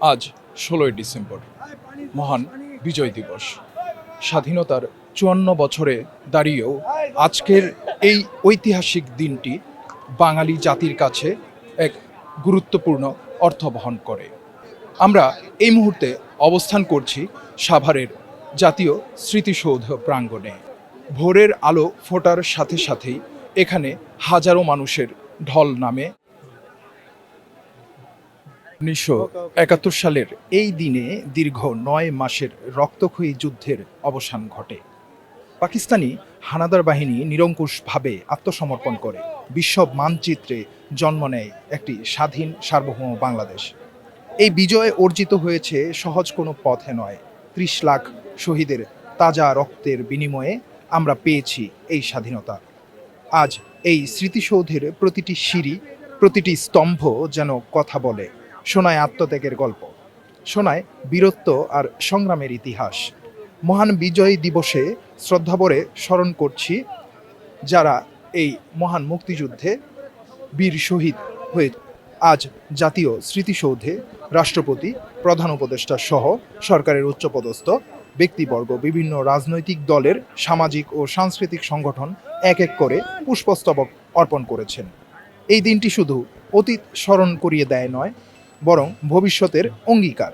আজ ১৬ই ডিসেম্বর, মহান বিজয় দিবস। স্বাধীনতার ৫৪ বছরে দাঁড়িয়েও আজকের এই ঐতিহাসিক দিনটি বাঙালি জাতির কাছে এক গুরুত্বপূর্ণ অর্থ বহন করে। আমরা এই মুহূর্তে অবস্থান করছি সাভারের জাতীয় স্মৃতিসৌধ প্রাঙ্গণে। ভোরের আলো ফোটার সাথে সাথেই এখানে হাজারো মানুষের ঢল নামে। ১৯৭১ সালের এই দিনে দীর্ঘ ৯ মাসের রক্তক্ষয়ী যুদ্ধের অবসান ঘটে। পাকিস্তানি হানাদার বাহিনী নিরঙ্কুশভাবে আত্মসমর্পণ করে বিশ্ব মানচিত্রে জন্ম নেয় একটি স্বাধীন সার্বভৌম বাংলাদেশ। এই বিজয় অর্জিত হয়েছে সহজ কোনো পথে নয়। ৩০ লাখ শহীদের তাজা রক্তের বিনিময়ে আমরা পেয়েছি এই স্বাধীনতা। আজ এই স্মৃতিসৌধের প্রতিটি সিঁড়ি, প্রতিটি স্তম্ভ যেন কথা বলে, শোনায় আত্মত্যাগের গল্প, শোনায় বীরত্ব আর সংগ্রামের ইতিহাস। মহান বিজয় দিবসে শ্রদ্ধাভরে স্মরণ করছি যারা এই মহান মুক্তিযুদ্ধে বীর শহীদ হয়ে। আজ জাতীয় স্মৃতিসৌধে রাষ্ট্রপতি, প্রধান উপদেষ্টা সহ সরকারের উচ্চপদস্থ ব্যক্তিবর্গ, বিভিন্ন রাজনৈতিক দলের সামাজিক ও সাংস্কৃতিক সংগঠন এক এক করে পুষ্পস্তবক অর্পণ করেছেন। এই দিনটি শুধু অতীত স্মরণ করিয়ে দেয় নয়, বরং ভবিষ্যতের অঙ্গীকার।